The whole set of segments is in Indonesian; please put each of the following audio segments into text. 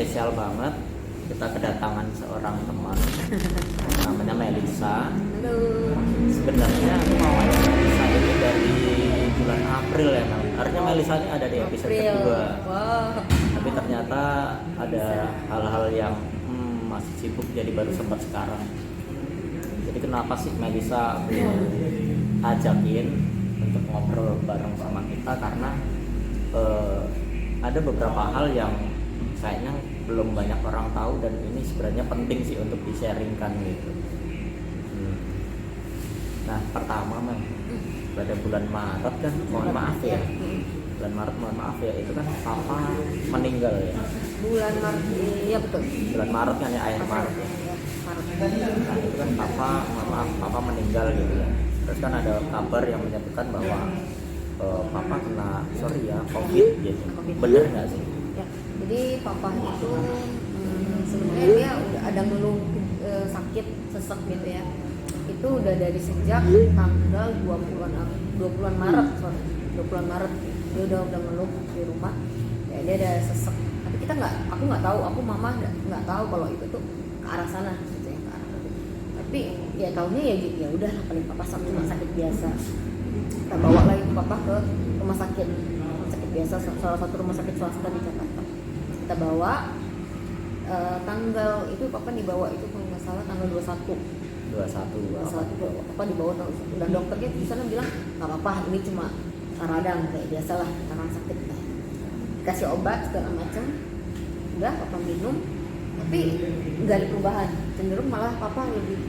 spesial banget. Kita kedatangan seorang teman namanya Melisa. Halo. Sebenarnya aku mau ajak Melisa ini dari bulan April ya, Mel. Harusnya Melisa ini ada di episode April. kedua. Wow. Tapi ternyata ada hal-hal yang masih sibuk, jadi baru sempat sekarang. Jadi kenapa sih Melisa ajakin untuk ngobrol bareng sama kita, karena ada beberapa hal yang kayaknya belum banyak orang tahu dan ini sebenarnya penting sih untuk di-sharingkan gitu. Nah, pertama Mel, pada bulan Maret kan, mohon maaf ya, bulan Maret mohon maaf ya, itu kan papa meninggal ya. Bulan Maret, iya betul. Bulan Maret kan ya, akhir Maret ya. Maret. Nah, itu kan papa, mohon maaf, papa meninggal gitu ya. Terus kan ada kabar yang menyebutkan bahwa papa kena, COVID gitu. Bener nggak sih? Ya, jadi papa itu sebenarnya dia udah ada ngeluh sakit sesek gitu ya. Itu udah dari sejak tanggal 20-an Maret, 20-an Maret dia udah ngeluh di rumah. Ya, dia ada sesek. Tapi aku nggak tahu, mama nggak tahu kalau itu tuh ke arah sana gitu ya, ke arah itu. Tapi ya tahunya ya udah paling papa cuma sakit biasa. Kita bawa lagi papa ke rumah sakit biasa, salah satu rumah sakit swasta di Jakarta. Kita bawa tanggal itu papa dibawa itu kalau nggak salah tanggal 21 papa dibawa, dan dokternya di sana bilang nggak apa-apa, ini cuma radang kayak biasalah karena sakit. Kasih obat segala macam, udah papa minum, tapi nggak ada perubahan, cenderung malah papa lebih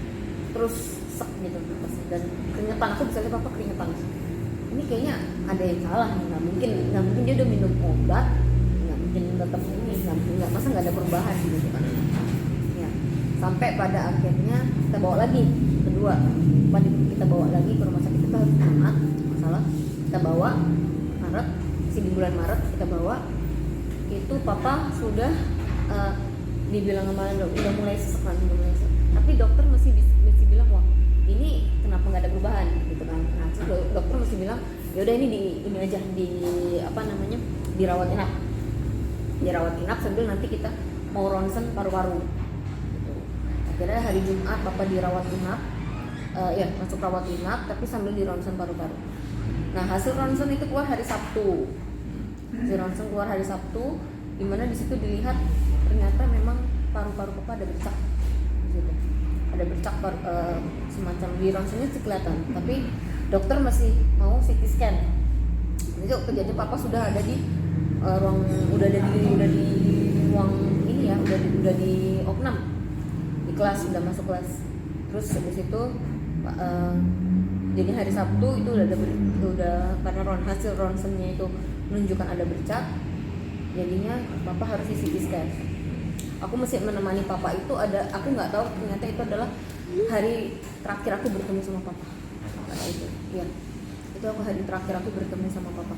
terus sek gitu, dan keringetan. Aku bisa lihat papa keringetan. Ini kayaknya ada yang salah nih, nggak mungkin dia udah minum obat, nggak mungkin tetap ini, nggak masa nggak ada perubahan gitu kan. Ya, sampai pada akhirnya kita bawa lagi kedua, kita bawa lagi ke rumah sakit. Kita harus Jumat, masalah kita bawa Maret, di bulan Maret kita bawa, itu papa sudah dibilang kemarin udah mulai sesek kan, tapi dokter masih bilang wah ini kenapa nggak ada perubahan gitu kan. Nah, terus dokter mesti bilang ya udah ini aja dirawat inap sambil nanti kita mau ronsen paru-paru gitu. Akhirnya hari Jumat papa dirawat inap, masuk rawat inap tapi sambil di ronsen paru-paru. Nah, hasil ronsen itu keluar hari Sabtu. Di mana di situ dilihat ternyata memang paru-paru papa ada bercak gitu. Ada bercak semacam di ronsennya sih kelihatan, tapi dokter masih mau CT scan. Jadi waktu jadi papa sudah ada di ruang ini ya, udah di opnam di kelas, udah masuk kelas. Terus habis itu jadi hari Sabtu itu udah karena hasil ronsennya itu menunjukkan ada bercak, jadinya papa harus di CT scan. Aku mesti menemani papa itu, aku nggak tahu ternyata itu adalah hari terakhir aku bertemu sama papa. Itu aku hari terakhir aku bertemu sama papa.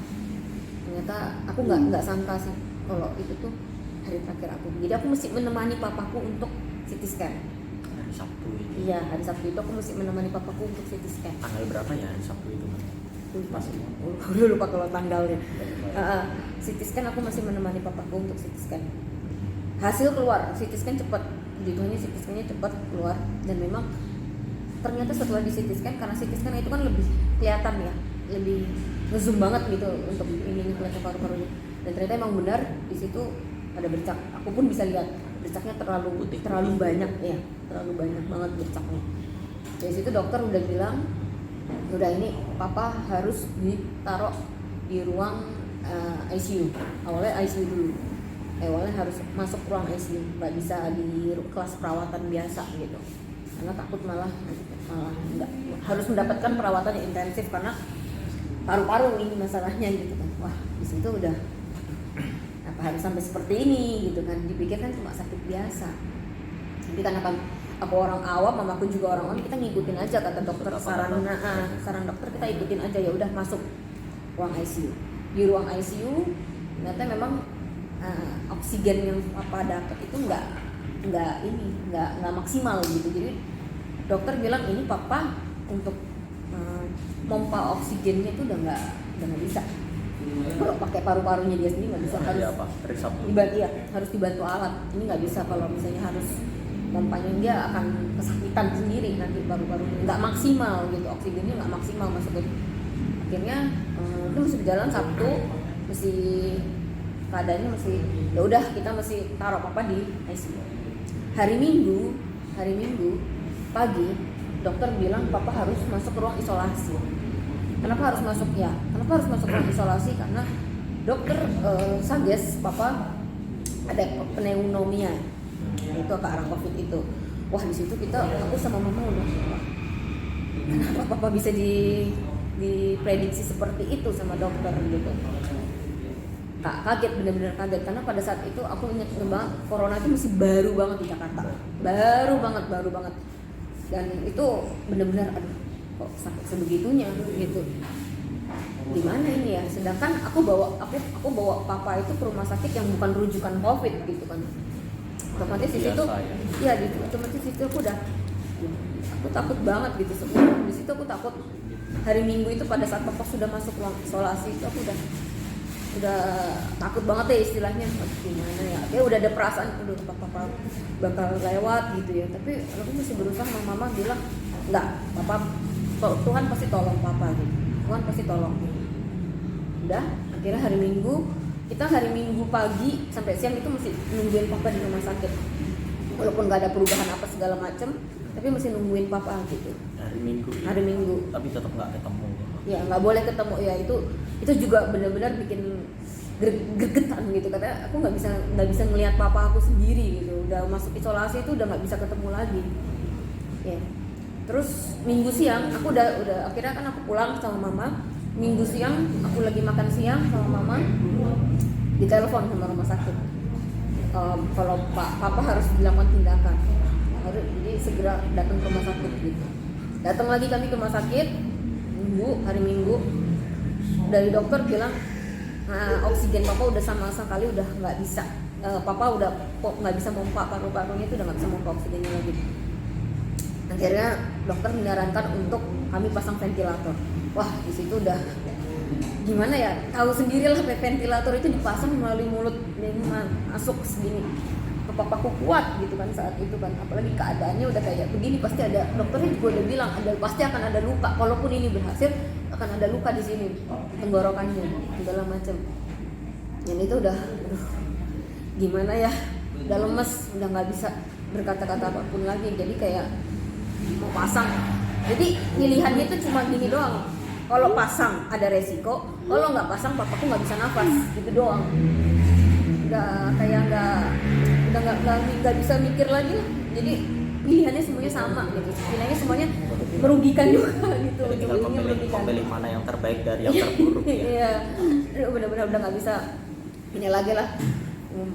Ternyata aku nggak sangka sih kalau itu tuh hari terakhir aku. Jadi aku mesti menemani papaku untuk CT scan. Hari Sabtu itu. Iya, hari Sabtu itu aku mesti menemani papaku untuk CT scan. Tanggal berapa ya hari Sabtu itu? Masih lupa kalau tanggalnya. CT scan aku masih menemani papaku untuk CT scan. Hasil keluar CT scan cepat, jadinya CT scan-nya cepat keluar, dan memang ternyata setelah di CT scan, karena CT scan itu kan lebih kelihatan ya, lebih ngezoom banget gitu untuk ini kelihatan paru-parunya, dan ternyata emang benar di situ ada bercak. Aku pun bisa lihat bercaknya terlalu banyak ya, terlalu banyak banget bercaknya. Dari situ dokter udah bilang udah ini papa harus ditaruh di ruang ICU. Awalnya ICU dulu. Awalnya harus masuk ruang ICU, nggak bisa di kelas perawatan biasa gitu, karena takut malah nggak, harus mendapatkan perawatan yang intensif karena paru-paru ini masalahnya gitu kan. Wah, di situ udah apa harus sampai seperti ini gitu kan, dipikir kan cuma sakit biasa. Tapi karena kan aku orang awam, mamaku juga orang awam, kita ngikutin aja kata dokter, saran dokter kita ikutin aja, ya udah masuk ruang ICU. Di ruang ICU ternyata memang oksigen yang papa dapat itu nggak maksimal gitu. Jadi dokter bilang ini papa untuk pompa oksigennya itu udah nggak bisa Kalau pakai paru-parunya dia sendiri nggak bisa, harus Iya apa? Resap dulu. dibantu, ya harus dibantu alat. Ini nggak bisa kalau misalnya harus pompanya, dia akan kesakitan sendiri nanti paru-parunya, nggak maksimal gitu, oksigennya nggak maksimal masuk. Akhirnya itu masih berjalan Sabtu, masih keadaannya masih ya udah, kita masih taruh papa di ICU. Hari Minggu pagi dokter bilang papa harus masuk ruang isolasi. Kenapa harus masuk ruang isolasi? Karena dokter suggest papa ada pneumonia, itu ke arah COVID itu. Wah, di situ aku sama mama udah, kenapa papa bisa diprediksi seperti itu sama dokter gitu. Kaget, benar-benar kaget, karena pada saat itu aku ingat banget corona itu masih baru banget di Jakarta, baru banget, dan itu benar-benar aduh, kok sakit sebegitunya gitu, gimana ini ya. Sedangkan aku bawa papa itu ke rumah sakit yang bukan rujukan COVID gitu kan. Otomatis di situ ya, otomatis di situ aku takut banget gitu. Sebelum di situ aku takut. Hari Minggu itu pada saat papa sudah masuk ruang isolasi itu aku udah takut banget ya istilahnya, gimana ya. Dia udah ada perasaan udah papa bakal lewat gitu ya. Tapi aku masih berusaha, mama bilang enggak, papa, Tuhan pasti tolong papa gitu. Tuhan pasti tolong. Udah, akhirnya hari Minggu pagi sampai siang itu masih nungguin papa di rumah sakit. Walaupun nggak ada perubahan apa segala macem, tapi masih nungguin papa gitu. Hari Minggu. Tapi tetap nggak ketemu. Ya nggak boleh ketemu ya, itu juga benar-benar bikin gregetan gitu. Katanya aku nggak bisa ngelihat papa aku sendiri gitu. Udah masuk isolasi itu udah nggak bisa ketemu lagi. Ya. Terus Minggu siang aku udah akhirnya kan aku pulang sama mama. Minggu siang aku lagi makan siang sama mama, ditelepon sama rumah sakit. Kalau papa harus dilakukan tindakan, jadi segera datang ke rumah sakit gitu. Datang lagi kami ke rumah sakit hari Minggu, dari dokter bilang oksigen papa udah sama sekali udah nggak bisa, papa udah nggak bisa pompa, paru-parunya itu udah nggak bisa pompa oksigennya lagi. Akhirnya dokter menyarankan untuk kami pasang ventilator. Wah, di situ udah gimana ya, tahu sendirilah, ventilator itu dipasang melalui mulut, masuk segini ke papaku kuat gitu kan saat itu kan. Apalagi keadaannya udah kayak begini, pasti ada, dokternya juga udah bilang pasti akan ada luka, kalaupun ini berhasil akan ada luka di sini, tenggorokannya segala macam. Dan itu udah gimana ya, udah lemes, udah nggak bisa berkata-kata apapun lagi. Jadi kayak mau pasang, jadi pilihannya itu cuma gini doang, kalau pasang ada resiko, kalau nggak pasang papaku nggak bisa nafas, gitu doang. Udah kayak nggak bisa mikir lagi lah. Jadi pilihannya semuanya sama gitu, pilihannya semuanya merugikan juga gitu. Jadi tinggal memilih mana yang terbaik dari yang terburuk ya. Iya, benar-benar udah nggak bisa ini lagi lah,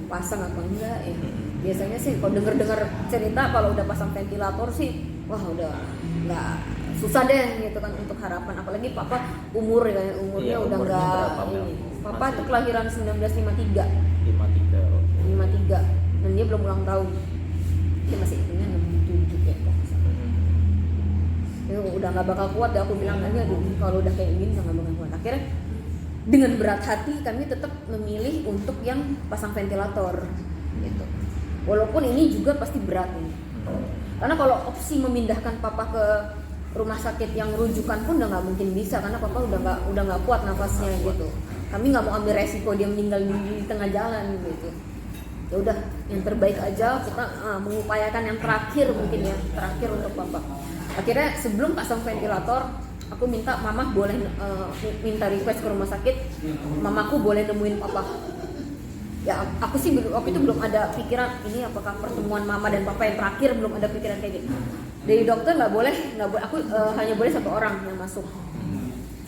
pasang apa enggak ya. Biasanya sih kalau dengar cerita kalau udah pasang ventilator sih, wah udah nggak, susah deh gitu kan untuk harapan. Apalagi papa umurnya Iya, udah nggak ini. Papa itu kelahiran 1953. 53 dan dia belum ulang tahun. Dia masih umurnya 67 ya kok. Udah nggak bakal kuat deh, aku bilang aja, kalau udah kayak gini nggak bakal kuat. Akhirnya dengan berat hati kami tetap memilih untuk yang pasang ventilator gitu. Walaupun ini juga pasti berat ini. Karena kalau opsi memindahkan papa ke rumah sakit yang rujukan pun udah nggak mungkin bisa, karena papa udah nggak kuat nafasnya gitu. Kami nggak mau ambil resiko dia meninggal di tengah jalan gitu. Ya udah, yang terbaik aja, kita mengupayakan yang terakhir mungkin ya, terakhir untuk papa. Akhirnya sebelum pasang ventilator, aku minta mama boleh minta request ke rumah sakit, mamaku boleh nemuin papa. Ya aku sih waktu itu belum ada pikiran ini apakah pertemuan mama dan papa yang terakhir, belum ada pikiran kayak gitu. Dari dokter nggak boleh, aku hanya boleh satu orang yang masuk,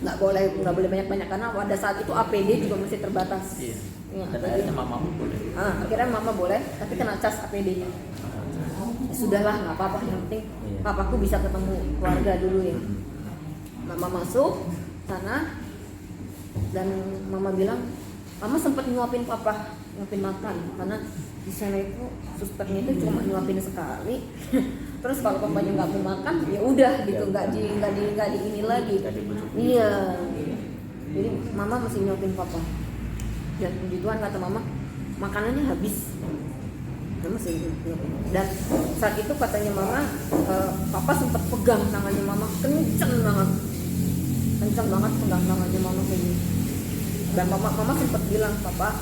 nggak boleh banyak karena pada saat itu APD juga masih terbatas. Iya. Ya, Dan akhirnya mama boleh. Akhirnya mama boleh, tapi kena cas APD-nya. Ya, sudahlah, nggak apa-apa, yang penting papaku bisa ketemu keluarga dulu ya. Mama masuk sana dan mama bilang, mama sempat nyuapin papa, nyuapin makan, karena di sana itu susternya itu cuma nyuapin sekali. Terus kalau papanya nggak mau makan, ya udah gitu, nggak di ini lagi. Iya. Jadi mama masih nyopin papa. Dan puji Tuhan kata mama, makanannya habis. Mama masih nyopin. Dan saat itu katanya mama, papa sempat pegang tangannya mama, kenceng banget pegang tangannya mama kayak gini. Dan mama sempat bilang, papa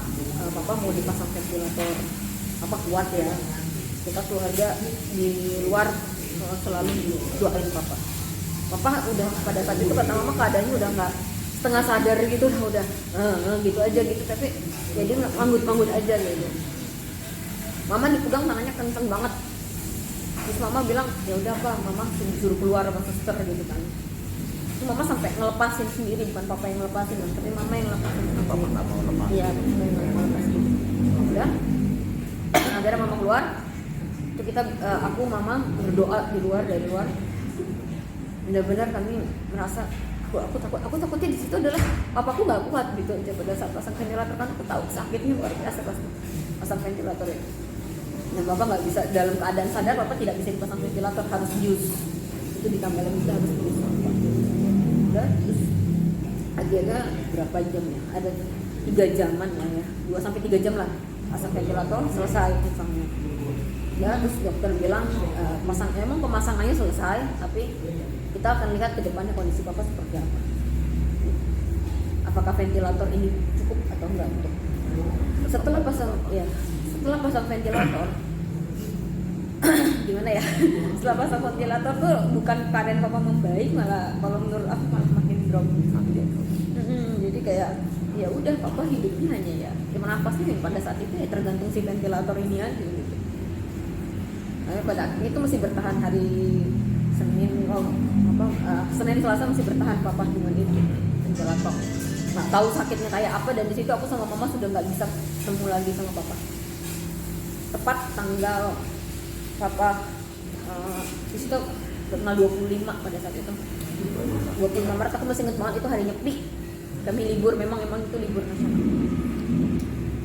mau dipasang ventilator, papa kuat ya. Kita keluarga di luar selalu doain papa udah pada saat itu kata mama keadaannya udah nggak setengah sadar gitu, udah gitu aja gitu, tapi ya dia manggut aja gitu. Mama dipegang tangannya kenceng banget, terus mama bilang ya udah apa, mama suruh keluar sama suster gitu kan. Terus mama sampai ngelepasin sendiri, bukan papa yang ngelepasin, tapi mama yang ngelepasin. Papa nggak mau lepas. Iya, mama yang ngelepasin. Udah, akhirnya mama keluar. Itu kita, aku mama berdoa dari luar. Benar-benar kami merasa aku takutnya di situ adalah papaku nggak kuat gitu aja pada saat pasang ventilator, kan aku tahu sakitnya luar biasa pas pasang ventilator ya. Dan papa nggak bisa dalam keadaan sadar, papa tidak bisa dipasang ventilator, harus bius. Itu ditambah lagi kita harus bius. Udah, terus akhirnya berapa jam ya? Ada 3 jaman lah ya, 2-3 jam lah pasang ventilator, selesai pasangnya. Ya, terus dokter bilang emang pemasangannya selesai, tapi kita akan lihat ke depannya kondisi papa seperti apa. Apakah ventilator ini cukup atau enggak untuk. Setelah pasang ventilator gimana ya? Setelah pasang ventilator tuh bukan keadaan papa membaik, malah kalau menurut aku malah makin drop. Jadi kayak ya udah, papa hidupnya hanya ya nafasnya pada saat itu ya tergantung si ventilator ini aja gitu. Pada akhirnya itu masih bertahan hari Senin, Senin Selasa masih bertahan papa dengan itu ventilator. Nggak tahu sakitnya kayak apa, dan di situ aku sama mama sudah nggak bisa ketemu lagi sama papa. Tepat tanggal papa di situ tanggal 25 pada saat itu. 25 Maret aku masih ingat banget, itu hari Nyepi. Kami libur, memang itu libur nasional.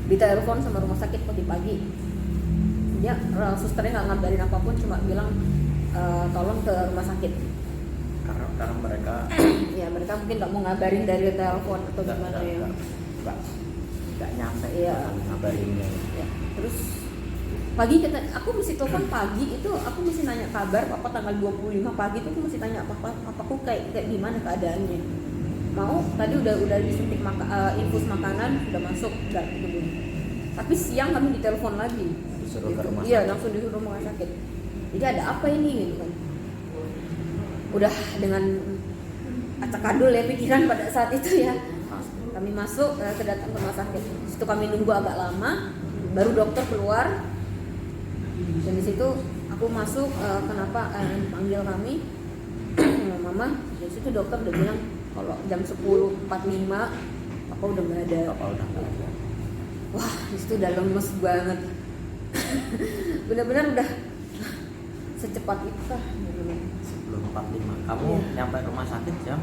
Ditelepon sama rumah sakit pagi-pagi. Dia susternya nggak ngabarin apapun, cuma bilang tolong ke rumah sakit. Karena mereka ya mereka mungkin nggak mau ngabarin dari telepon atau gimana ya. Nggak nyampe ya ngabarinnya. Ya, terus pagi aku mesti telepon pagi itu, aku mesti nanya kabar papa tanggal 25 pagi itu, aku mesti tanya papaku kayak gimana keadaannya. Mau tadi udah disuntik infus makanan, udah masuk, udah gitu. Tapi siang kami ditelepon lagi. Disuruh ke rumah sakit. Iya, langsung disuruh rumah sakit. Jadi ada apa ini gitu kan. Udah dengan acak-adul ya pikiran pada saat itu ya. Kami masuk, kedatang ke rumah sakit. Di situ kami nunggu agak lama, baru dokter keluar. Dan di situ aku masuk, kenapa panggil kami mama. Di situ dokter udah bilang kalau jam 10.45 papa udah nggak ada. Wah, di situ udah lemes banget. Benar-benar udah secepat itu kah? Sebelum 45. Kamu nyampe rumah sakit jam?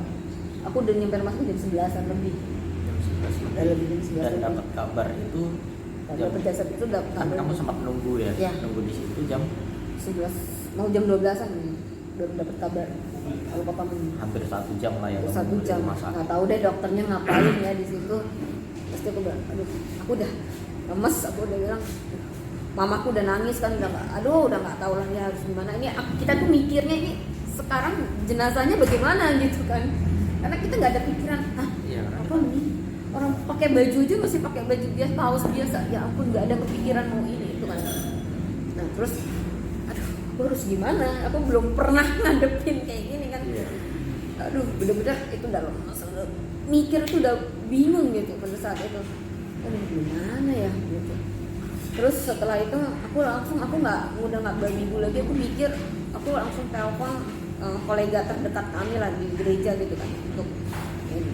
Aku udah nyampe rumah sakit jam 11-an lebih. Jam 11 Udah lebih jam 11. Dan dapat kabar itu jam pada saat itu dapat kan kamu sempat nunggu ya? Nunggu di situ jam 11, mau jam 12-an baru dapat kabar kalau papa hampir 1 jam lah ya. 1 jam. Nggak tahu deh dokternya ngapain ya di situ. Terus aku bilang, aduh, aku udah lemes, aku udah bilang, mamaku udah nangis kan, udah nggak tahu lah ya harus gimana. Ini kita tuh mikirnya ini sekarang jenazahnya bagaimana gitu kan, karena kita nggak ada pikiran apa nih, orang pakai baju aja masih pakai baju biasa, kaos biasa, ya ampun, nggak ada kepikiran mau ini itu kan. Nah terus aduh, aku harus gimana, aku belum pernah ngadepin kayak gini kan. Aduh, bener-bener itu udah lemes, mikir tuh udah bingung gitu pada saat itu. Aduh, gimana ya gitu. Terus setelah itu aku udah nggak bagibu lagi, aku mikir, aku langsung telepon kolega terdekat kami lah di gereja gitu kan untuk ini.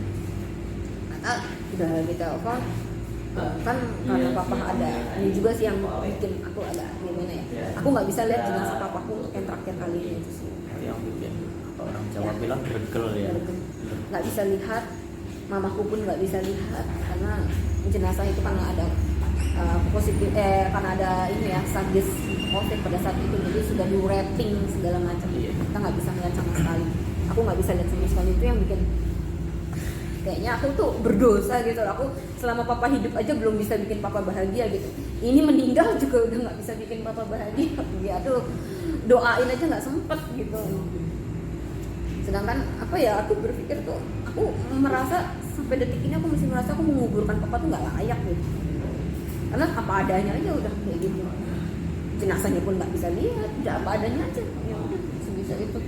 Udah ditelepon kan karena papa ada ini juga sih yang bikin aku agak gimana ya. Aku nggak bisa lihat jenazah papaku untuk yang terakhir kali ini itu sih. Yang bikin orang Jawa bilang gregel ya. Nggak bisa lihat, mamaku pun nggak bisa lihat karena jenazah itu karena ada positif karena ada ini ya sadis COVID pada saat itu, jadi sudah di wrapping segala macam. Kita nggak bisa lihat sama sekali. Aku nggak bisa lihat sama sekali, itu yang bikin kayaknya aku tuh berdosa gitu. Aku selama papa hidup aja belum bisa bikin papa bahagia gitu, ini meninggal juga udah nggak bisa bikin papa bahagia. Ya aduh, doain aja nggak sempet gitu. Sedangkan apa ya, aku berpikir tuh, aku merasa sampai detik ini aku masih merasa aku menguburkan papa tuh nggak layak gitu, karena apa adanya aja udah kayak gitu. Jenazahnya pun nggak bisa lihat, udah apa adanya aja, ya udah sebisa itu.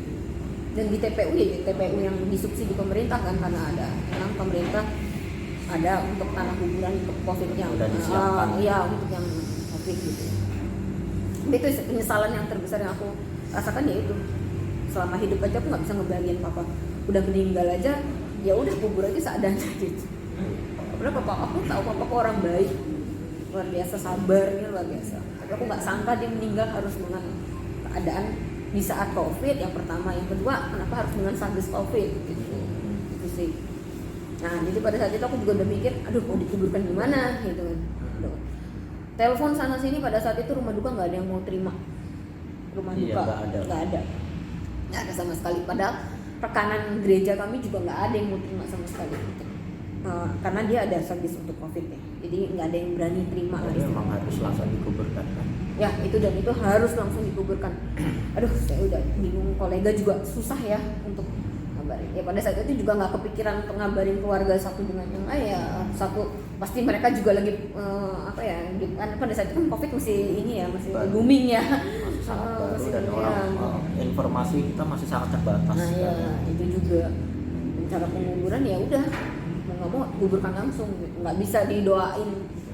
Dan di TPU ya, TPU yang disubsidi pemerintah kan, karena ada memang pemerintah ada untuk tanah kuburan untuk COVID yang udah disiapkan. iya, untuk yang COVID gitu. Itu penyesalan yang terbesar yang aku rasakan, ya itu selama hidup aja aku nggak bisa ngebahagiain papa, udah meninggal aja ya udah kubur aja seadanya gitu. Padahal papa aku tahu papa aku orang baik, luar biasa sabarnya, luar biasa. Tapi aku nggak sangka dia meninggal harus dengan keadaan di saat COVID yang pertama, yang kedua kenapa harus dengan sadis COVID gitu. Itu sih. Nah jadi pada saat itu aku juga udah mikir, aduh mau dikuburkan gimana gitu kan. Telepon sana sini, pada saat itu rumah duka nggak ada yang mau terima. Rumah duka nggak ada sama sekali. Padahal rekanan gereja kami juga nggak ada yang mau terima sama sekali gitu. Karena dia ada sadis untuk COVID ya, jadi nggak ada yang berani terima. Jadi memang harus langsung dikuburkan kan? Ya itu, dan itu harus langsung dikuburkan. Aduh saya udah bingung, kolega juga susah ya untuk ngabarin. Ya pada saat itu juga nggak kepikiran untuk ngabarin keluarga satu dengan yang lain ya. Satu pasti mereka juga lagi kan pada saat itu kan COVID masih ini ya, masih booming ya. Masih sangat baru dan informasi kita masih sangat terbatas. Nah ya itu juga. Dan cara penguburan ya udah mau nggak mau kuburkan langsung gitu. Nggak bisa didoain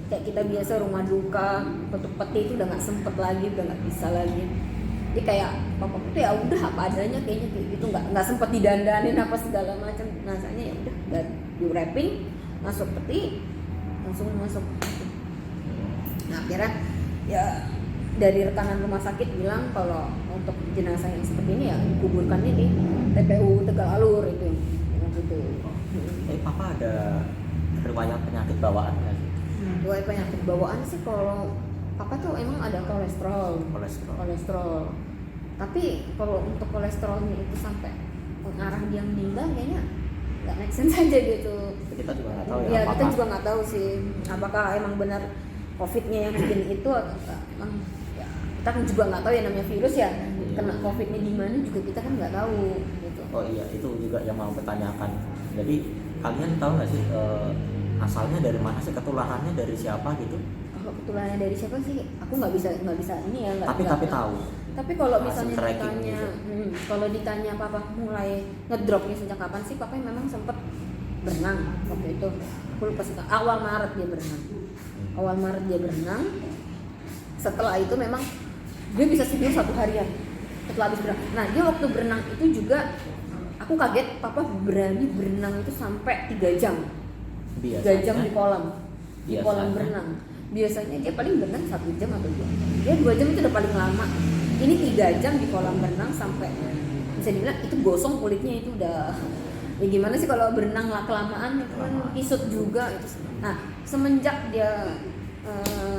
kayak kita biasa rumah duka, petuk peti itu udah nggak sempet lagi, udah nggak bisa lagi. Jadi kayak papa itu ya udah apa adanya kayaknya kayak gitu, nggak sempet didandanin apa segala macam. Nasanya ya udah di wrapping, masuk peti, langsung masuk. Nah akhirnya ya dari rekanan rumah sakit bilang kalau untuk jenazah yang seperti ini ya kuburkannya di TPU Tegal Alur itu yang gitu. Papa ada riwayat penyakit bawaan nggak sih? Riwayat penyakit bawaan sih kalau papa tuh emang ada kolesterol. Tapi kalau untuk kolesterolnya itu sampai mengarah dia meninggal kayaknya nggak make sense aja gitu. Kita juga nggak tahu ya. Ya kita juga nggak tahu sih apakah emang benar COVID-nya yang bikin itu atau emang ya, kita kan juga nggak tahu ya, namanya virus ya. Kena COVID-nya di mana juga kita kan nggak tahu gitu. Oh iya, itu juga yang mau bertanyakan. Jadi kalian tahu nggak sih asalnya dari mana sih, ketularannya dari siapa gitu? Kalau ketularannya dari siapa sih? Aku nggak bisa ini ya. Tapi tahu. Tapi kalau misalnya tracking ditanya, gitu. Kalau ditanya papa mulai ngedropnya sejak kapan sih? Papa memang sempet berenang waktu itu. Aku lupa sih, awal Maret dia berenang. Setelah itu memang dia bisa tidur 1 harian setelah habis berenang. Nah dia waktu berenang itu juga aku kaget, papa berani berenang itu sampai 3 jam. 3 jam di kolam berenang. Biasanya dia paling berenang 1 jam atau 2 jam. Dia 2 jam itu udah paling lama. Ini 3 jam di kolam berenang sampai bisa dibilang itu gosong kulitnya, itu udah ya gimana sih kalau berenang lah kelamaan itu kan kisut juga itu. Nah semenjak dia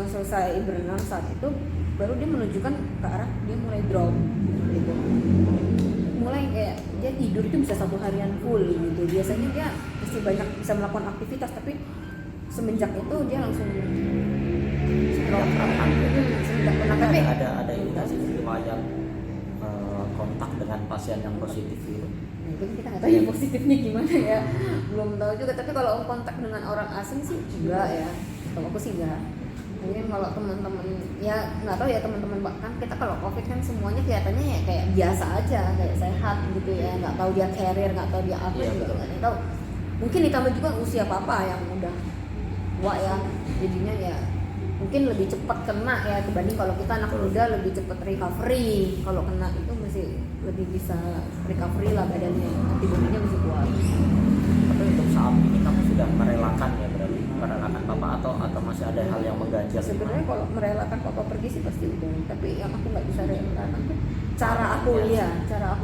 selesai berenang saat itu baru dia menunjukkan ke arah dia mulai drop gitu. Mulai kayak dia tidur itu bisa 1 harian full gitu. Biasanya dia masih banyak bisa melakukan aktivitas, tapi semenjak itu dia langsung drop. Tapi ada ini nggak sih riwayat kontak dengan pasien yang positif gitu? Itu kita nggak tahu yang positifnya gimana ya, belum tahu juga. Tapi kalau kontak dengan orang asing sih enggak ya, kalau aku sih enggak. Mungkin kalau teman-teman ya nggak tahu ya, teman-teman kan kita kalau COVID kan semuanya kelihatannya ya kayak biasa aja, kayak sehat gitu ya, nggak tahu dia carrier, nggak tahu dia apa gitu, nggak tahu. Mungkin ditambah juga usia papa yang udah tua ya, jadinya ya mungkin lebih cepat kena ya dibanding kalau kita anak muda, lebih cepat recovery. Kalau kena itu masih lebih bisa recovery lah badannya, antibodinya masih kuat. Tapi untuk saat ini kamu sudah merelakan ya, berarti merelakan papa atau masih ada hal yang mengganjal? Sebenarnya kalau merelakan papa pergi sih pasti udah, tapi yang aku nggak bisa relakan tuh cara aku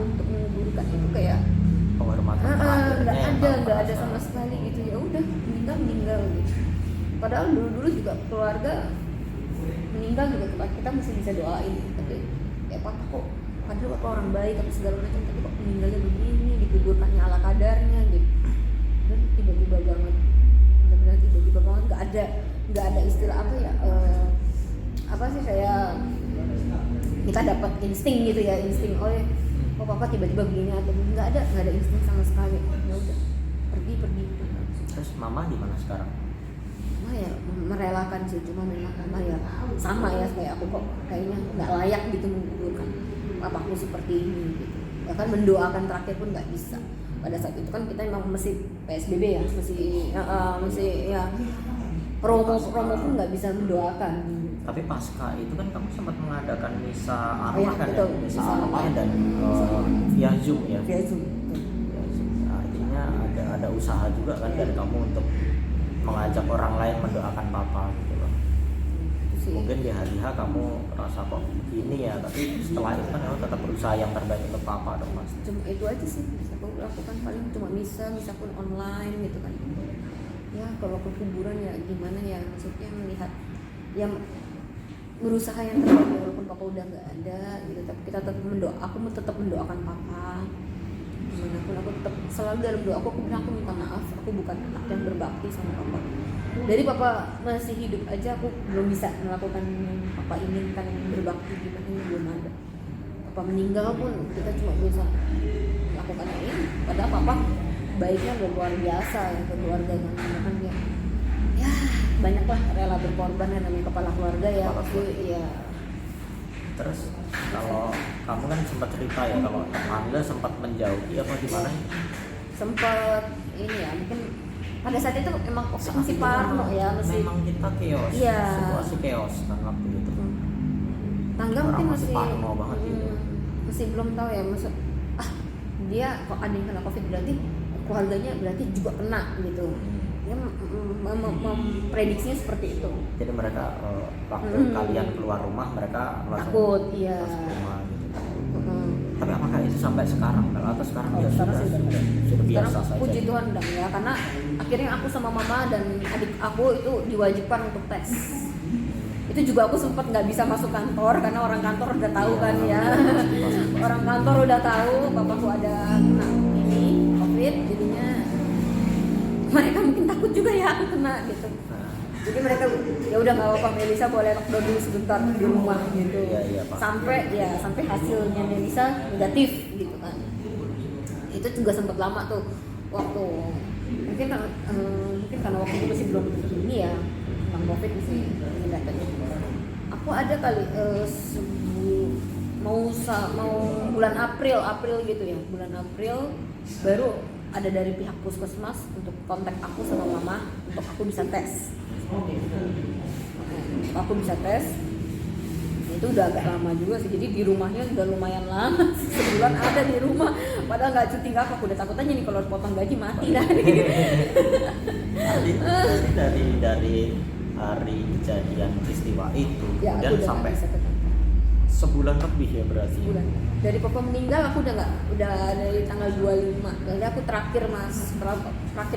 untuk menguburkan itu kayak penghormatan nggak ada sama sekali gitu. Ya udah meninggal gitu. Padahal dulu juga keluarga meninggal juga kita masih bisa doain, tapi ya papa kok padahal papa orang baik tapi segala macam, tapi kok meninggalnya begini, dikuburkannya ala kadarnya gitu. Dan tiba-tiba banget, benar-benar tiba-tiba banget, nggak ada istilah apa ya, apa sih, kayak kita dapat insting gitu ya, insting oh papa tiba-tiba begini, atau nggak ada insting sama sekali. Ya udah pergi. Terus mama di mana sekarang? Mama ya merelakan sih, cuma memang mama ya sama ya kayak aku, kok kayaknya nggak layak gitu menggugurkan papaku seperti ini gitu. Bahkan mendoakan terakhir pun nggak bisa. Pada saat itu kan kita memang masih PSBB ya, masih ya promo pun nggak bisa mendoakan. Tapi pasca itu kan kamu sempat mengadakan misa Oh ya, arwah kan betul. ya? Misa Misa arwah arwah. dan via Zoom ya? Via Zoom. Via Zoom. Nah, artinya ada usaha juga kan dari kamu untuk mengajak orang lain mendoakan papa gitu loh. Sih. Mungkin di hari H kamu rasa kok begini ya, tapi setelah itu kan kamu tetap berusaha yang terbaik untuk papa dong mas. Cuma itu aja sih bisa aku lakukan, paling cuma misa pun online gitu kan. Ya kalau ke kuburan ya gimana ya, maksudnya melihat ya berusaha yang terbaik walaupun papa udah nggak ada gitu, tapi kita tetap aku tetap mendoakan papa gimana pun. Aku tetap selalu dalam doa aku bilang aku minta maaf, aku bukan anak yang berbakti sama papa. Dari papa masih hidup aja aku belum bisa melakukan yang papa inginkan, yang berbakti gimana, yang belum ada. Papa meninggal pun kita cuma bisa melakukan ini, padahal papa baiknya luar biasa ya ke keluarganya, kan dia ya banyaklah rela berkorban ya, namanya kepala keluarga ya. Pasti ya. Terus kalau kamu kan sempat cerita ya kalau tetangga sempat menjauhi apa gimana? Sempat ini ya, mungkin pada saat itu emang masih parno ya, masih memang kita chaos, iya. situasi chaos kan waktu itu. Tangga Orang mungkin masih parno banget gitu. Masih belum tahu ya, maksud dia kok ada yang kena COVID berarti keluarganya berarti juga kena gitu. Dia memprediksinya seperti itu. Jadi mereka waktu kalian keluar rumah mereka langsung takut, iya. masuk rumah gitu. Tapi apakah itu sampai sekarang atau sekarang dia Sekarang sudah sekarang biasa saja? puji Tuhan udah ya, karena akhirnya aku sama mama dan adik aku itu diwajibkan untuk tes. Itu juga aku sempat nggak bisa masuk kantor karena orang kantor udah tahu kan ya. Orang kantor udah tahu bapakku ada kena ini COVID, jadinya mereka mungkin takut juga ya aku kena gitu. Jadi mereka ya udah nggak apa-apa, Melisa boleh lockdown dulu sebentar di rumah gitu. Iya, Pak. sampai hasilnya Melisa negatif gitu kan. Itu juga sempat lama tuh waktu mungkin karena waktu itu masih belum ini ya, tentang COVID masih datanya. Aku ada kali mau bulan April gitu ya, bulan April baru ada dari pihak puskesmas untuk kontak aku sama mama untuk aku bisa tes. Aku bisa tes. Itu udah agak lama juga sih, jadi di rumahnya udah lumayan lama, sebulan ada di rumah, padahal nggak cuti nggak apa, aku udah takut aja nih kalau potong gaji mati dah. dari hari kejadian peristiwa itu Ya, dan sampai bisa ke kantor. sebulan lebih ya berarti. Sebulan. Dari papa meninggal aku udah dari tanggal 25. Jadi aku terakhir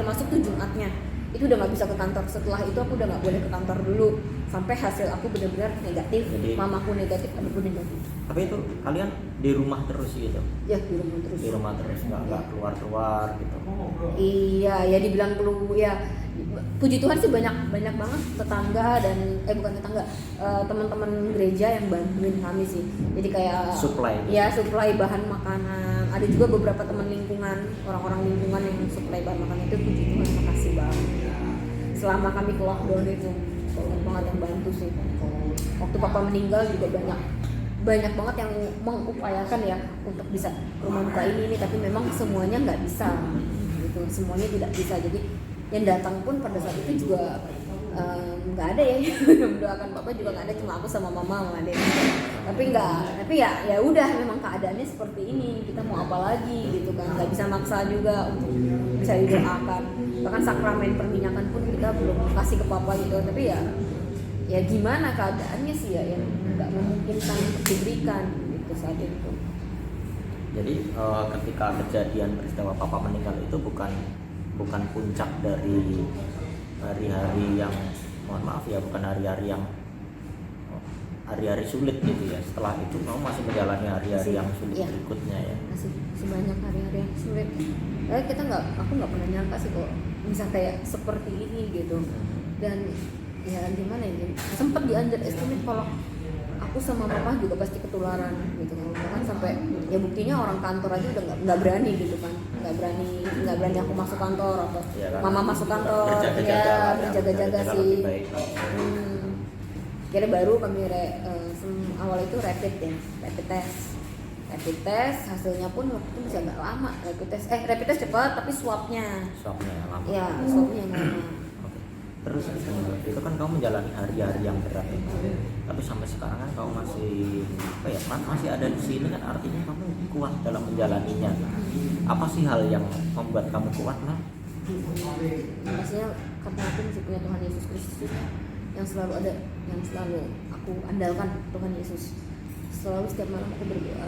masuk tuh Jumatnya. Itu udah nggak bisa ke kantor. Setelah itu aku udah nggak boleh ke kantor dulu sampai hasil aku benar-benar negatif. Jadi, mamaku negatif, adikku negatif. Tapi itu kalian di rumah terus gitu? Ya di rumah terus. Di rumah terus nggak keluar gitu? Iya, ya dibilang perlu ya. Puji Tuhan sih banyak banget tetangga dan bukan tetangga, teman-teman gereja yang bantuin kami sih. Jadi kayak supply bahan makanan. Ada juga beberapa teman lingkungan, orang-orang lingkungan yang supply bahan makanan itu, puji Tuhan, makasih banget. Selama kami ke lockdown itu banyak banget yang bantu sih. Waktu papa meninggal juga banyak banget yang mengupayakan ya untuk bisa ke rumah duka ini, tapi memang semuanya nggak bisa gitu, semuanya tidak bisa. Jadi yang datang pun pada saat itu juga nggak ada ya, mendoakan papa juga nggak ada, cuma aku sama mama sama adik. Tapi ya udah, memang keadaannya seperti ini, kita mau apa lagi gitu kan, nggak bisa maksa juga untuk bisa didoakan. Bahkan sakramen perminyakan pun kita belum kasih ke papa gitu, tapi ya gimana keadaannya sih ya, yang nggak memungkinkan untuk diberikan gitu saat itu. Jadi ketika kejadian peristiwa papa meninggal itu bukan puncak dari hari-hari yang, mohon maaf ya, bukan hari-hari yang hari-hari sulit gitu ya. Setelah itu kamu masih menjalani hari-hari yang sulit Iya. berikutnya ya. masih banyak hari-hari yang sulit. Aku nggak pernah nyangka sih kok bisa kayak seperti ini gitu. Dan ya gimana ya, sempat di underestimate kalau aku sama mama juga pasti ketularan gitu kan. Bahkan sampai ya buktinya orang kantor aja udah nggak berani gitu kan, nggak berani aku masuk kantor atau Iya kan? mama masuk kantor, Berjaga-jaga lah, ya berjaga-jaga sih. lebih baik. Kira baru kami awal itu rapid test hasilnya pun waktu itu masih agak lama. Rapid test cepat tapi swabnya Swabnya lama. ya swabnya yang lama. Oke. Terus itu kan kamu menjalani hari-hari yang berat itu. Tapi sampai sekarang kan kamu masih ada di sini kan, artinya kamu kuat dalam menjalaninya. Apa sih hal yang membuat kamu kuat, Mel? Pastinya karena aku masih punya Tuhan Yesus Kristus yang selalu ada, yang selalu aku andalkan. Tuhan Yesus selalu setiap malam aku berdoa.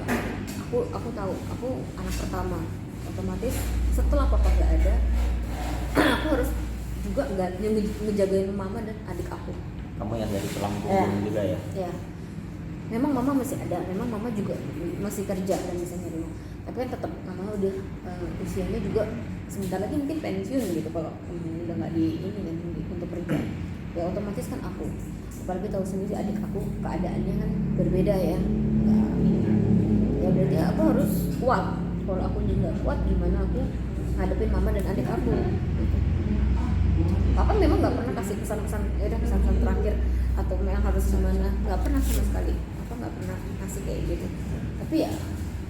Aku tahu aku anak pertama, otomatis setelah papa gak ada aku harus juga ngejagain mama dan adik aku. Kamu yang dari tulang punggung juga ya? Ya, memang mama masih ada, memang mama juga masih kerja dan bisa nyari uang. Tapi kan tetap mama udah usianya juga sebentar lagi mungkin pensiun gitu kalau udah nggak di ini kan untuk kerja. Ya otomatis kan aku, apalagi tahu sendiri adik aku keadaannya kan berbeda ya. Ya berarti aku harus kuat. Kalau aku nggak kuat, gimana aku ngadepin mama dan adik aku? Papa memang nggak pernah kasih pesan-pesan, ya udah pesan-pesan terakhir atau yang harus gimana, nggak pernah sama sekali. Papa nggak pernah kasih kayak gitu. Tapi ya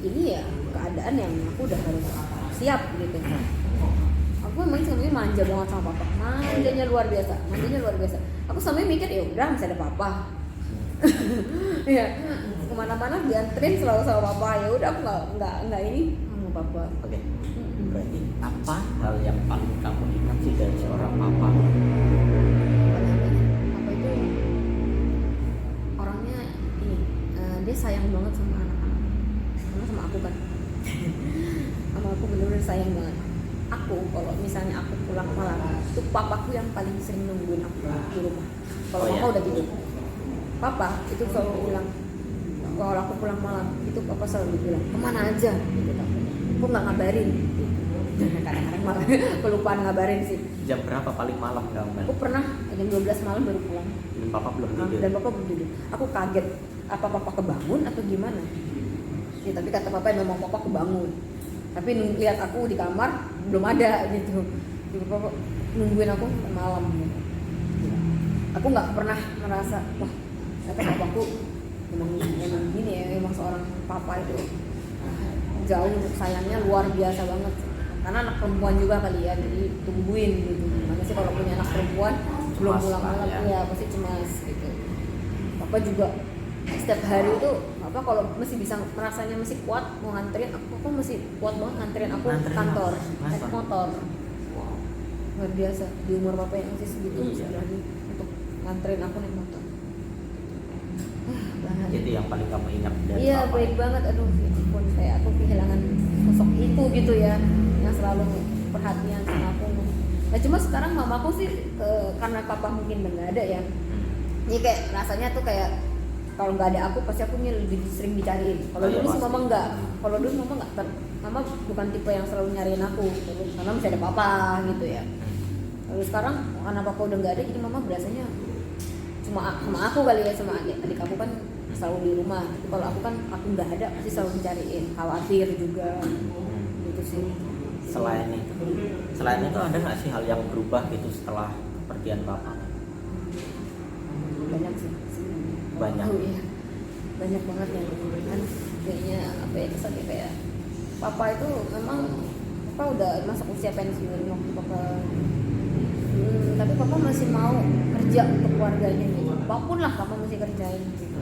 ini ya keadaan yang aku udah harus siap gitu. Aku memang sebenarnya manja banget sama papa, manjanya luar biasa. Aku sampai mikir ya udah masih ada papa. Ya kemana-mana dianterin selalu sama papa, ya udah aku nggak ini sama papa. Oke. Berarti apa hal yang paling kamu ingat sih dari seorang papa? Papa itu orangnya ini, dia sayang banget sama anak-anak, sama aku kan. Sama aku bener-bener sayang banget. Aku kalau misalnya aku pulang malam, itu papaku yang paling sering nungguin aku di rumah. Kalau mama udah tidur, papa itu selalu bilang kalau aku pulang malam itu papa selalu bilang kemana aja gitu. Aku nggak ngabarin. Kadang-kadang malah kelupaan ngabarin sih. Jam berapa paling malam kamu? Aku pernah jam 12 malam baru pulang. Dan papa belum tidur. Dan papa belum tidur. Aku kaget, apa papa kebangun atau gimana? Ya, tapi kata papa memang papa kebangun. Tapi lihat aku di kamar belum ada gitu. Jadi papa nungguin aku sampai malam gitu. Aku nggak pernah merasa wah ternyata papaku memang gini ya, memang seorang papa itu jauh sayangnya luar biasa banget. Karena anak perempuan juga kali ya, jadi tungguin gitu. Mana sih kalau punya anak perempuan belum pulang malam ya pasti cemas gitu. Papa juga setiap hari itu apa kalau masih bisa merasanya masih kuat mau nganterin aku masih kuat banget nganterin aku ke kantor naik motor. Luar biasa di umur papa yang masih segitu masih berani untuk nganterin aku naik motor. Itu yang paling kamu ingat dari iya papa? baik banget, aduh ya ampun kayak aku kehilangan sosok itu gitu ya yang selalu perhatian sama aku. Nah cuma sekarang mamaku sih karena papa mungkin nggak ada ya, ini kayak rasanya tuh kayak kalau nggak ada aku pasti aku lebih sering dicariin. Kalau dulu sih mama nggak, kalau dulu mama nggak, mama bukan tipe yang selalu nyariin aku karena masih ada papa gitu ya. Lalu sekarang karena papa udah nggak ada jadi mama biasanya cuma sama aku kali ya, sama adik aku kan selalu di rumah. Tapi kalau aku kan aku nggak ada pasti selalu dicariin, khawatir juga gitu sih. Selain itu ada nggak sih hal yang berubah gitu setelah kepergian papa? Banyak sih. Banyak. Oh iya, banyak banget ya kan kayaknya apa ya kesannya kayak papa itu memang papa udah masuk usia pensiun waktu papa tapi papa masih mau kerja untuk keluarganya gitu, apapun lah papa masih kerjain gitu.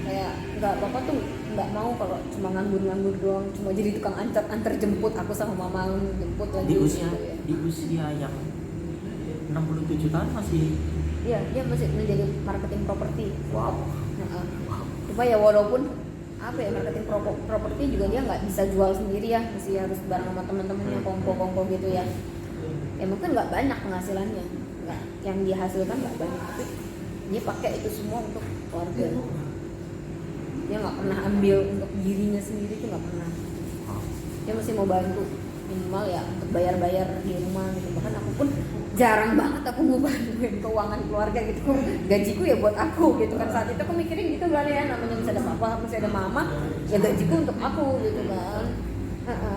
Kayak papa tuh nggak mau kalau cuma nganggur doang, cuma jadi tukang antar jemput aku sama mama jemput lagi di usia gitu ya. Di usia yang 67 tahun masih. Iya, dia masih menjadi marketing properti. Wow. Cuma ya walaupun apa ya marketing properti juga dia nggak bisa jual sendiri ya, masih harus bareng sama teman-temannya kongko gitu ya. Ya mungkin nggak banyak penghasilannya, nggak yang dihasilkan nggak banyak, tapi dia pakai itu semua untuk keluarga. Dia nggak pernah ambil untuk dirinya sendiri, tuh nggak pernah. Dia masih mau bantu minimal ya untuk bayar-bayar di rumah gitu. Bahkan aku pun jarang banget aku mau bantuin keuangan keluarga gitu. Gajiku ya buat aku gitu kan. Saat itu aku mikirin gitu kan ya, namanya masih ada papa, masih ada mama, ya gajiku untuk aku gitu kan.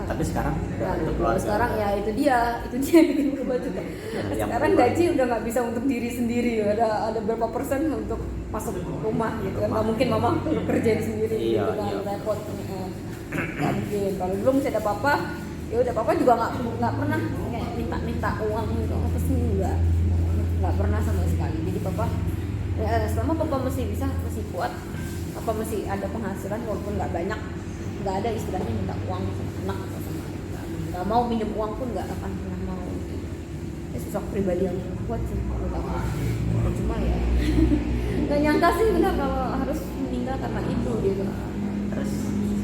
Tapi sekarang udah untuk Kalau keluarga. sekarang ya itu dia bikin berubah juga. Yang Sekarang berubah. gaji udah nggak bisa untuk diri sendiri, ada berapa persen untuk masuk rumah gitu kan. Nggak mungkin mama kerjain sendiri Iya, gitu kan, iya. repot. Nggak mungkin. Kalau dulu masih ada papa, ya udah papa juga nggak pernah kayak minta uang gitu apa sih, nggak pernah sama sekali. Jadi papa ya, selama papa masih bisa, masih kuat, papa masih ada penghasilan walaupun nggak banyak, nggak ada istilahnya minta uang sama anak atau sama nggak mau minjem uang pun nggak akan pernah mau gitu. Ya, sosok pribadi yang kuat sih kalau nggak mau. Cuma ya nggak nyangka sih benar kalau harus meninggal karena itu gitu. Terus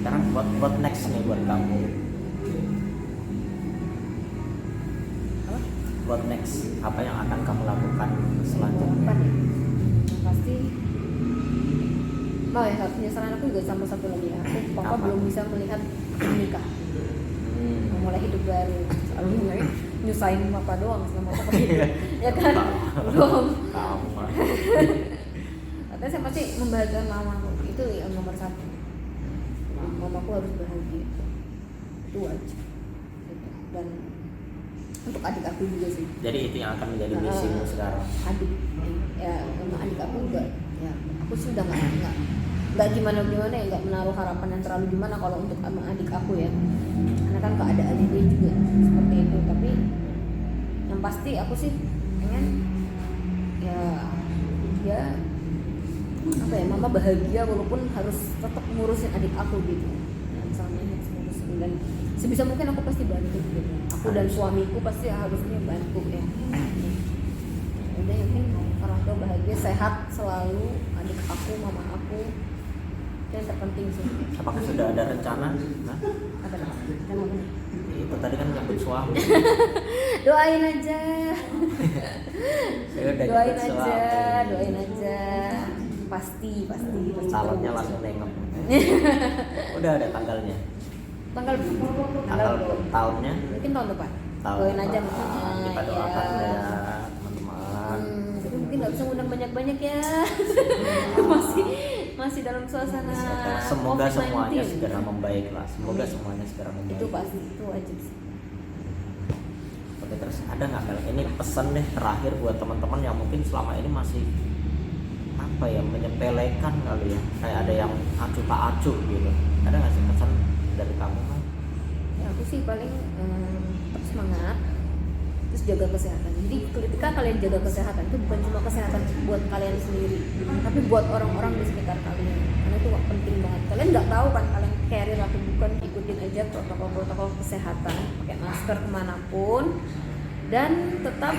sekarang buat next nih buat kamu. Apa? Buat next apa yang akan kamu lakukan selanjutnya? Apa nih? Yang pasti ya penyesalan aku juga sama satu lagi ya. Papa Apa? belum bisa melihat menikah, mulai hidup baru. Selalu nyusahin papa doang selama papa hidup, ya kan? Belum. Kamu. Katanya saya pasti membahagiakan mamaku, itu yang nomor satu. Mamaku harus bahagia, itu wajib. Dan untuk adik aku juga sih. Jadi itu yang akan menjadi misimu sekarang. Adik, ya sama adik aku juga. Ya, aku sih udah nggak gimana ya, nggak menaruh harapan yang terlalu gimana kalau untuk sama adik aku ya, karena kan keadaan dia juga seperti itu. Tapi yang pasti aku sih pengen ya dia apa ya, mama bahagia walaupun harus tetap ngurusin adik aku gitu. Misalnya harus ngurusin, dan sebisa mungkin aku pasti bantu gitu. Aku dan suamiku pasti harusnya bantu ya. Udah yakin orang tua bahagia, sehat selalu, adik aku, mama aku, itu yang terpenting sih. Apakah sudah ada rencana? Nah, Apa nih? itu tadi kan nyambut suami. Doain aja. Saya udah doain nyambut aja, suami. doain aja. Pasti. Calonnya terwujud. langsung nengok. Udah ada tanggalnya. Tanggal Tahunnya. mungkin tahun depan. Tahun Doain aja depan. makanya. Kita doakan ya teman-teman. Tapi mungkin nggak bisa undang banyak-banyak ya. masih dalam suasana Semoga COVID-19. semuanya segera membaik lah. Semoga semuanya segera membaik. Itu pasti, itu wajib sih. Oke, terus ada nggak Mel? Ini pesan deh terakhir buat teman-teman yang mungkin selama ini masih apa ya, menyepelekan kali ya, kayak ada yang acuh tak acuh gitu. Ada nggak sih pesan dari kamu Mel? Ya, aku sih paling tetap semangat, terus jaga kesehatan. Jadi ketika kalian jaga kesehatan itu bukan cuma kesehatan buat kalian sendiri, tapi buat orang-orang di sekitar kalian. Karena itu penting banget. Kalian nggak tahu kan kalian carrier atau bukan, ikutin aja protokol kesehatan, pakai masker kemanapun, dan tetap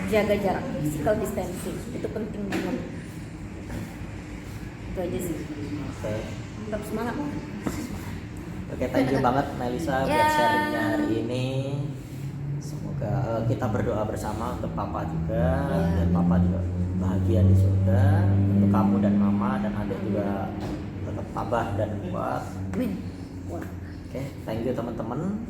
jaga jarak, physical distancing. Itu penting banget. Itu aja sih. Oke. Tetap semangat. Oke, thank you banget Melisa buat Ya. sharingnya hari ini. Semoga kita berdoa bersama untuk Papa juga, Ya. dan Papa juga bahagia di surga. Untuk kamu dan Mama dan adik juga tetap tabah dan kuat. Amin. Wah. Oke, thank you teman-teman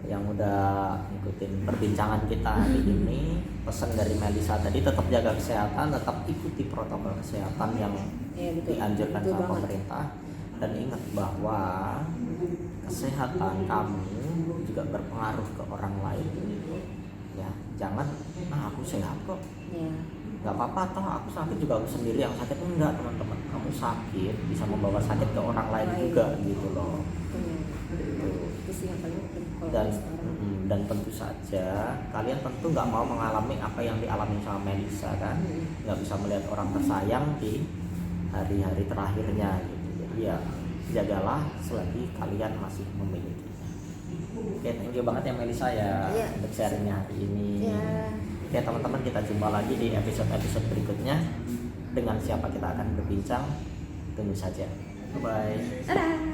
yang udah ngikutin perbincangan kita hari ini. Pesan dari Melisa tadi, tetap jaga kesehatan, tetap ikuti protokol kesehatan yang Ya, betul. dianjurkan Betul sama banget. pemerintah. Dan ingat bahwa kesehatan kamu juga berpengaruh ke orang lain. Ya, jangan aku sehat kok, Ya. nggak apa-apa, toh aku sakit juga aku sendiri yang sakit. Enggak teman-teman, kamu sakit bisa membawa sakit ke orang lain juga gitu loh. Itu sih yang paling penting kalau Dan sekarang. dan tentu saja kalian tentu nggak mau mengalami apa yang dialami sama Melisa kan, nggak bisa melihat orang tersayang di hari-hari terakhirnya gitu. Jadi ya jagalah selagi kalian masih memiliki. Oke, thank you banget ya Melisa ya Iya. untuk sharingnya hari ini. Ya. Oke teman-teman, kita jumpa lagi di episode-episode berikutnya. Dengan siapa kita akan berbincang, tunggu saja. Bye bye. Dadah.